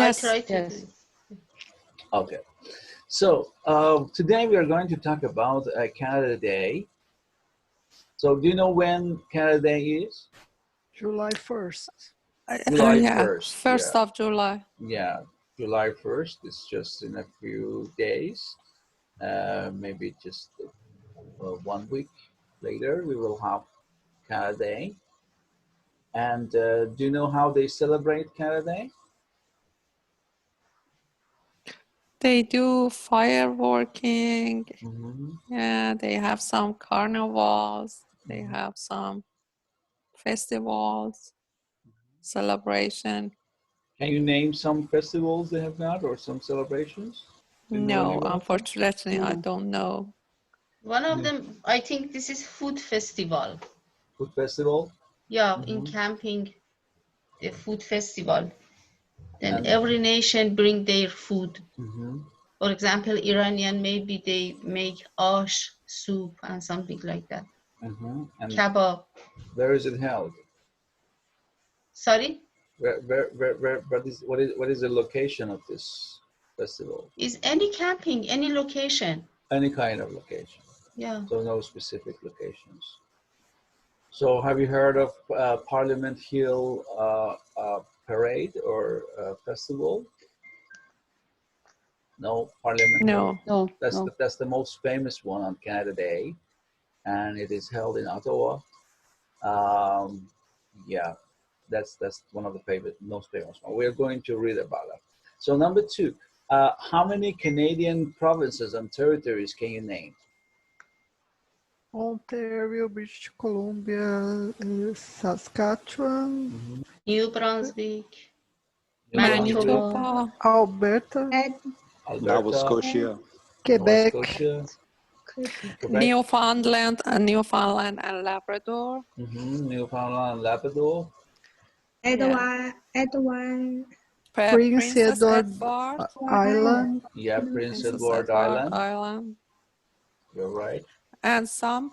I Yes. try to Yes. do it. Okay. So today we are going to talk about Canada Day. So do you know when Canada Day is? July 1st. July Yeah, 1st. 1st of July. Yeah, July 1st. It's just in a few days. Maybe just 1 week later, we will have Canada Day. And do you know how they celebrate Canada Day? They do fireworking. Mm-hmm. Yeah, they have some carnivals. They Mhm. have some festivals, celebration. Can you name some festivals they have got or some celebrations? Do you know any No, one of them? unfortunately, I No. don't know. One of Yeah. them, I think this is food festival. Food festival? Yeah, in Mhm. camping, the food festival. Then And every nation bring their food. mhm. For example, Iranian, maybe they make ash soup and something like that. Mhm. And Kebab. where is it held? Sorry? What is the location of this festival? Is any camping, any location. Any kind of location. Yeah. So no specific locations. So have you heard of Parliament Hill parade or festival? No, Parliament Hill. No. No. No. That's the most famous one on Canada Day, and it is held in Ottawa. Yeah, that's one of the most famous one. We're going to read about it. So number 2, how many Canadian provinces and territories can you name? Ontario, British Columbia, Saskatchewan, Mm-hmm. New Brunswick, Manitoba, Alberta, Nova Alberta, Scotia, Nova Quebec, Scotia, Quebec, Newfoundland and Labrador, Newfoundland and Labrador, Edward Prince Princess Edward Edward Island, yeah, Prince Princess Edward Island. Island, You're right. and some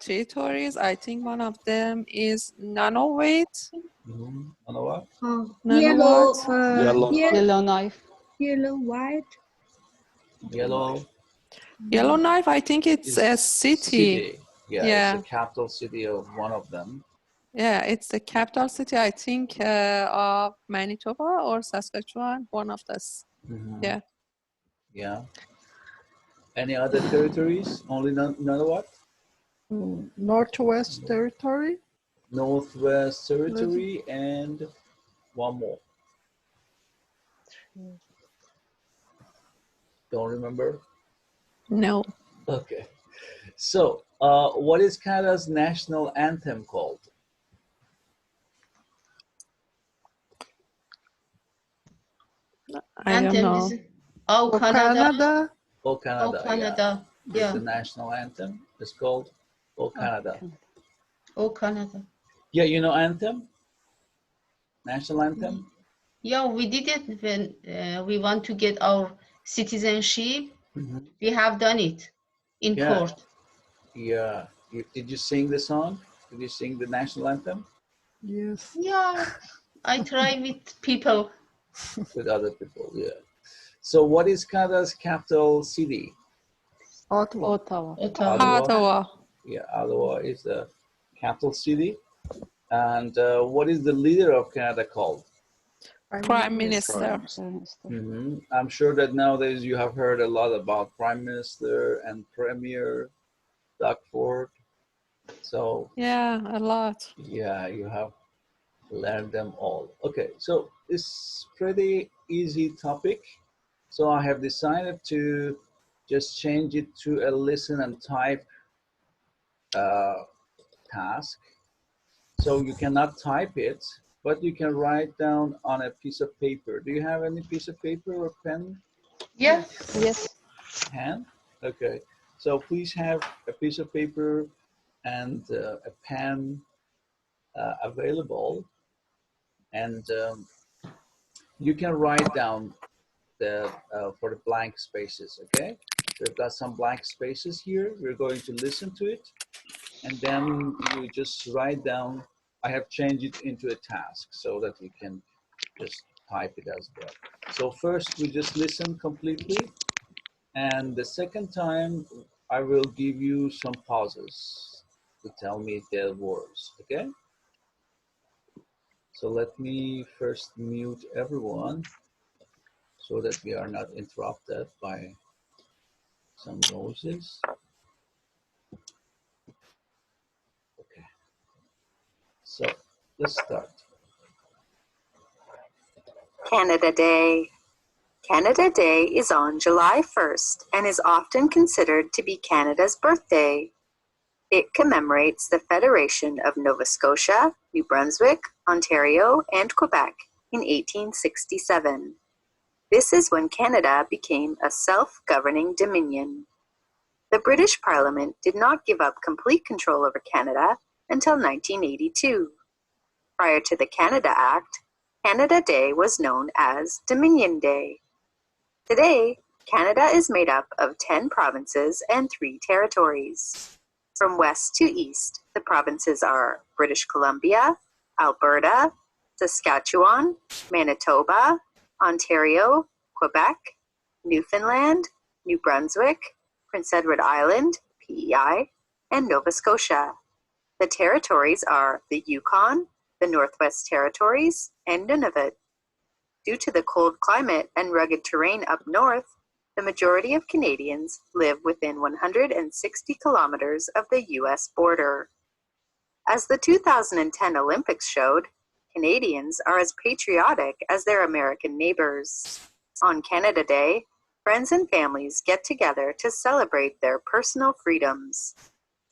territories. I think one of them is Nunavut. Ottawa, yellow, Yellow, Yellowknife. white. Yellow Yellowknife, I think it's a is city. Yeah, Yeah. it's the capital city of one of them. Yeah, it's the capital city, I think, of Manitoba or Saskatchewan, one of those. Mhm. Yeah. Yeah. Any other territories? Only Nunavut? Northwest Territory, Northwest Territory and one more. Don't remember? No. Okay. So, what is Canada's national anthem called? I don't Anthem know. is Oh or Canada. Canada, Oh Canada, Oh Canada. yeah. Yeah. The national anthem is called Oh Canada. Oh Canada. Yeah, you know anthem? National anthem? Yeah, we did it when we want to get our citizenship. Mhm. We have done it in Yeah. court. Yeah. Did you sing the song? Did you sing the national anthem yes, Yeah, I try with people. with other people? Yeah. So, what is Canada's capital city? Ottawa, Ottawa. Ottawa. Yeah, Ottawa is the capital city. And what is the leader of Canada called? Prime Minister. I'm sure that nowadays you have heard a lot about Prime Minister and Premier, Doug Ford. So Yeah, a lot. yeah, you have learned them all. Okay, so it's pretty easy topic. So I have decided to just change it to a listen and type task. So you cannot type it, but you can write down on a piece of paper. Do you have any piece of paper or pen? Yeah. Yes. Hand? Okay. So please have a piece of paper and a pen available. And you can write down for the blank spaces, okay? We've got some blank spaces here. We're going to listen to it. And then you just write down, I have changed it into a task so that you can just type it as well. So first we just listen completely, and the second time I will give you some pauses to tell me the words, okay? So let me first mute everyone so that we are not interrupted by some noises. Okay, so let's start. Canada Day. Canada Day is on July 1st and is often considered to be Canada's birthday. It commemorates the Federation of Nova Scotia, New Brunswick, Ontario, and Quebec in 1867. This is when Canada became a self-governing dominion. The British Parliament did not give up complete control over Canada until 1982. Prior to the Canada Act, Canada Day was known as Dominion Day. Today, Canada is made up of 10 provinces and 3 territories. From west to east, the provinces are British Columbia, Alberta, Saskatchewan, Manitoba, Ontario, Quebec, Newfoundland, New Brunswick, Prince Edward Island, PEI, and Nova Scotia. The territories are the Yukon, the Northwest Territories, and Nunavut. Due to the cold climate and rugged terrain up north, the majority of Canadians live within 160 kilometers of the U.S. border. As the 2010 Olympics showed, Canadians are as patriotic as their American neighbors. On Canada Day, friends and families get together to celebrate their personal freedoms.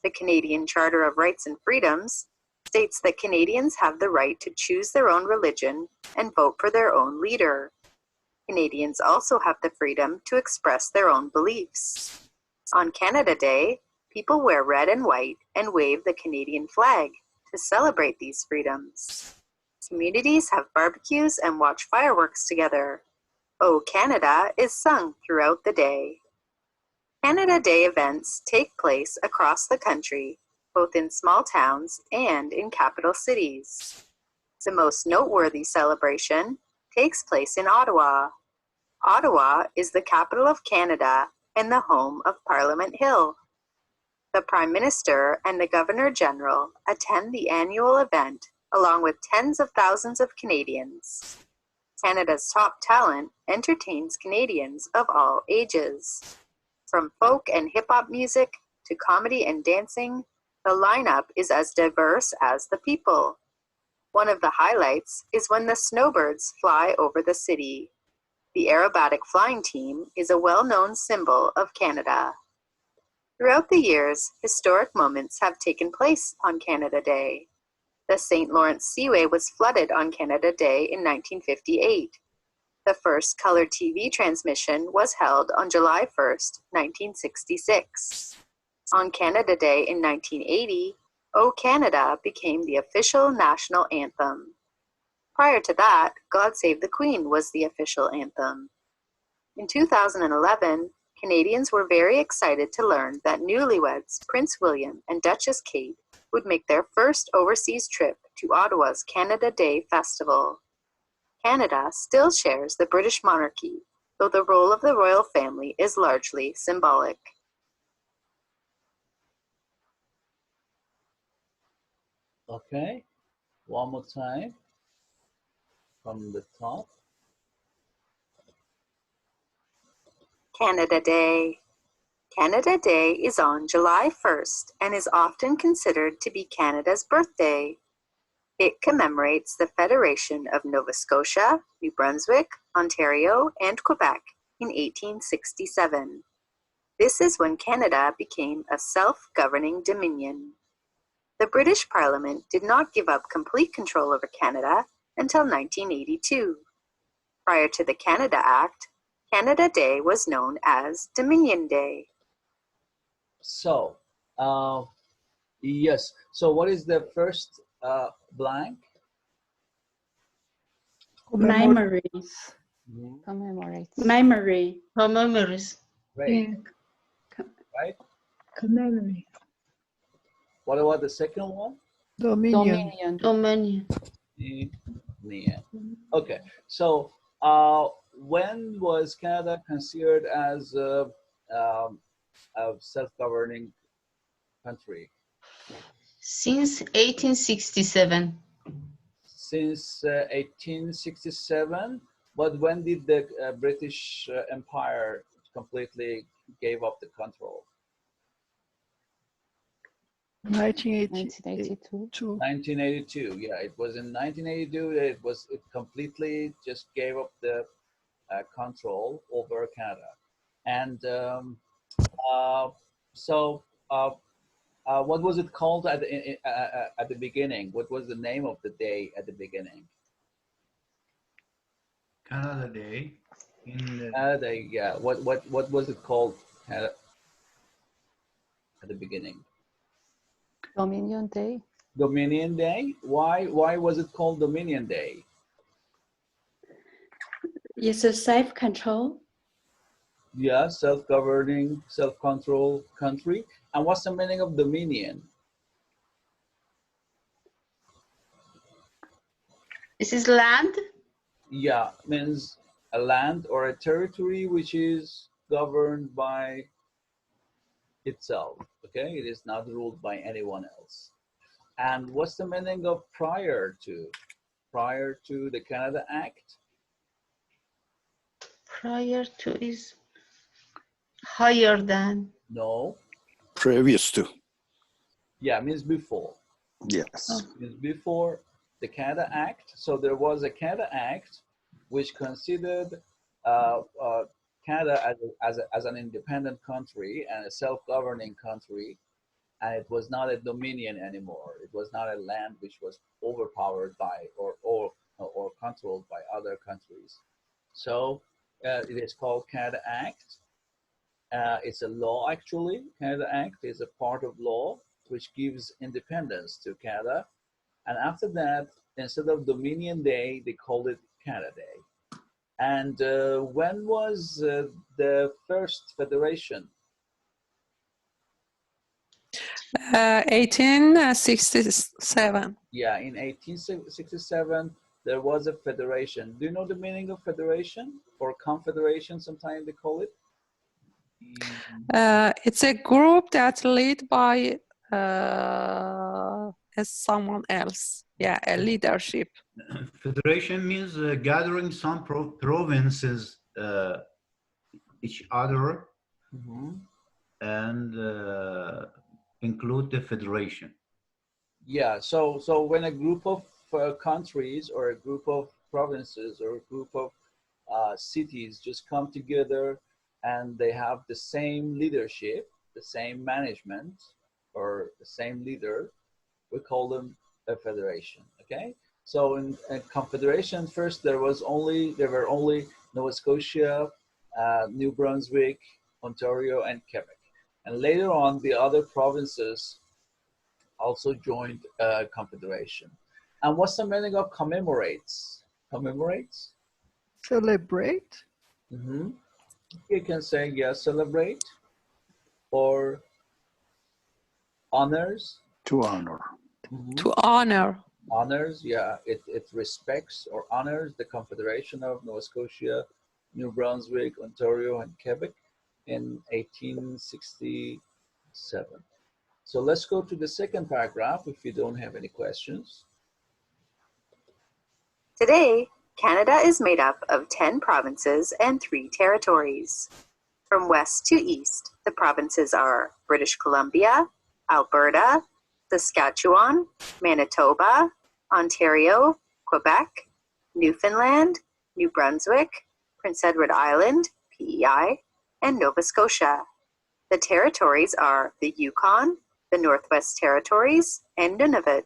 The Canadian Charter of Rights and Freedoms states that Canadians have the right to choose their own religion and vote for their own leader. Canadians also have the freedom to express their own beliefs. On Canada Day, people wear red and white and wave the Canadian flag to celebrate these freedoms. Communities have barbecues and watch fireworks together. "O Canada" is sung throughout the day. Canada Day events take place across the country, both in small towns and in capital cities. The most noteworthy celebration takes place in Ottawa. Ottawa is the capital of Canada and the home of Parliament Hill. The Prime Minister and the Governor General attend the annual event along with tens of thousands of Canadians. Canada's top talent entertains Canadians of all ages. From folk and hip-hop music to comedy and dancing, the lineup is as diverse as the people. One of the highlights is when the snowbirds fly over the city. The aerobatic flying team is a well-known symbol of Canada. Throughout the years, historic moments have taken place on Canada Day. The St. Lawrence Seaway was flooded on Canada Day in 1958. The first color TV transmission was held on July 1st, 1966. On Canada Day in 1980, "O Canada" became the official national anthem. Prior to that, "God Save the Queen" was the official anthem. In 2011, Canadians were very excited to learn that newlyweds Prince William and Duchess Kate would make their first overseas trip to Ottawa's Canada Day Festival. Canada still shares the British monarchy, though the role of the royal family is largely symbolic. Okay, one more time from the top. Canada Day. Canada Day is on July 1st and is often considered to be Canada's birthday. It commemorates the Federation of Nova Scotia, New Brunswick, Ontario, and Quebec in 1867. This is when Canada became a self-governing dominion. The British Parliament did not give up complete control over Canada until 1982. Prior to the Canada Act, Canada Day was known as Dominion Day. So, yes. So what is the first blank? Memories. Commemorates. Memory. Memories. Great, Yeah. right? Memory. What about the second one? Dominion. Dominion. Dominion. Yeah. Okay. So, when was Canada considered as a self-governing country? Since 1867. Since 1867. But when did the British Empire completely gave up the control? 1982. 1982. Yeah, it was in 1982 that it completely just gave up the control over Canada. And uh, so, what was it called at the beginning? What was the name of the day at the beginning? Canada Day in Yeah. What was it called at the beginning? Dominion Day. Dominion Day. Why was it called Dominion Day? It's a self-control. Yeah, self-governing, self-control country. And what's the meaning of dominion? This is land. Yeah, means a land or a territory which is governed by itself. Okay, it is not ruled by anyone else. And what's the meaning of prior to? Prior to the Canada Act? Prior to is higher than. No. Previous to. Yeah, means before. Yes. Means before the Canada Act. So there was a Canada Act which considered Canada as an independent country and a self-governing country, and it was not a dominion anymore. It was not a land which was overpowered by or controlled by other countries. So it is called Canada Act. It's a law actually. Canada Act is a part of law which gives independence to Canada. And after that, instead of Dominion Day, they called it Canada Day. And when was the first federation? 1867. Yeah, in 1867, there was a federation. Do you know the meaning of federation or confederation? Sometimes they call it. It's a group that's led by someone else. Yeah, a leadership. Federation means gathering some provinces each other and include the federation. Yeah, so when a group of countries or a group of provinces or a group of cities just come together and they have the same leadership, the same management, or the same leader, we call them a federation. Okay, so in a confederation, first there were only Nova Scotia, New Brunswick, Ontario, and Quebec, and later on the other provinces also joined confederation. And what's the meaning of commemorates? Commemorates? Celebrate. You can say, yeah, celebrate, or honors. To honor. To honor. Honors, yeah, it respects or honors the Confederation of Nova Scotia, New Brunswick, Ontario, and Quebec in 1867. So let's go to the second paragraph if you don't have any questions. Today, Canada is made up of 10 provinces and 3 territories. From west to east, the provinces are British Columbia, Alberta, Saskatchewan, Manitoba, Ontario, Quebec, Newfoundland, New Brunswick, Prince Edward Island, PEI, and Nova Scotia. The territories are the Yukon, the Northwest Territories, and Nunavut.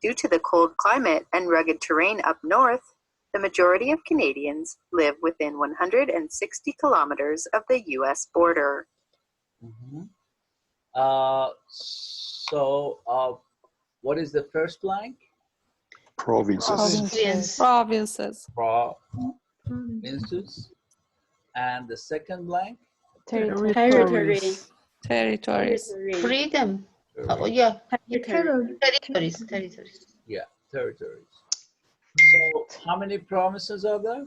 Due to the cold climate and rugged terrain up north, the majority of Canadians live within 160 kilometers of the U.S. border. What is the first blank? Provinces. Provinces. Provinces. And the second blank? Territories. Territories. Freedom. Oh, yeah. Territories. Territories. Yeah, territories. So how many provinces are there?